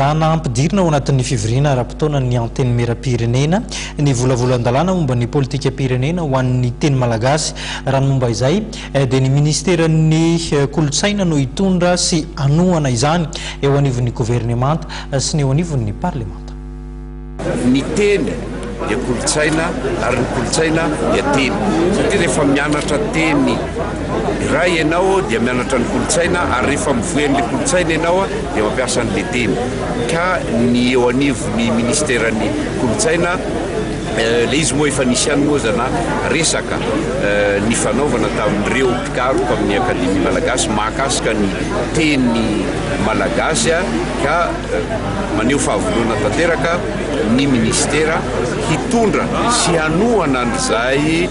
Ampidirina ao anatin'ny fivoriana ara-potoana ny anteny mera-pirenena ny volavolan-dalàna momba ny politika pirenena ho an'ny teny malagasy raha ny momba izay dia ny ministeran'ny kolotsaina no hitondra sy anohana izany eo anivon'ny gouvernemanta sy ny eo anivon'ny parlemanta. Ny teny dia kolotsaina ary ny kolotsaina dia teny satria rehefa mianatra teny iray ianao dia mianatra ny kolotsaina ary rehefa mivoy an'ilay kolotsaina ianao dia mampiasa an'ilay teny ka ny eo anivon'ny ministeran'ny kolotsaina le izy moa efa nisy any moa zana resaka ny fanaovana tamin'ireo mpikaroka amin'ny akademia malagasy mahakasika ny teny malagasy ka maneho fahavoloana tanteraka ny ministera hitondra sy hanohana an'izay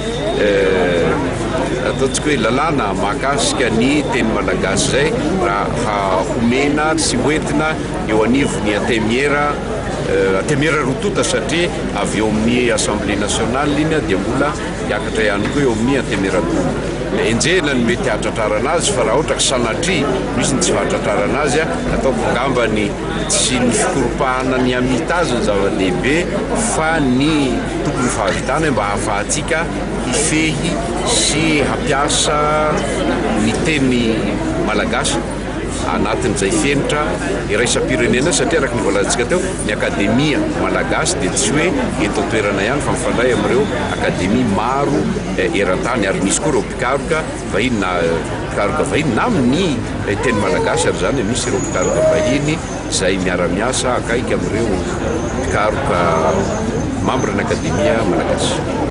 ataontsika hoe lalàna mahakasika ny teny malagasy zay raha homena sy hoentina eo anivon'ny antemera rotota satria avy eo amin'ny assemblée nationale iny dia mbola hiakatra ihany koa eo amin'ny antemera-doha. Enjehana ny mety hahatratrarana azy fa raha ohatra ka sanatria misy ny tsy fahatratrarana azy ataoko angamba ny tsy ny fikoropahana ny amita azy ny zava-dehibe fa ny tokony fahavitana mba hahafahantsika hifehy sy hampiasa ny teny malagasy anatin'izay fenitra iraisam-pirenena satria araka ny voalantsika teo ny akademia malagasy dia tsy hoe eto toerana ihany fa mifandray amin'ireo akademia maro eran-tany ary misy koa ireo mpikaroka vahiny na mpikaroka vahiny na amin'ny teny malagasy ary zany misy ireo mpikaroka vahiny izay miara-miasa akaiky amin'ireo mpikaroka membre ny akademia malagasy.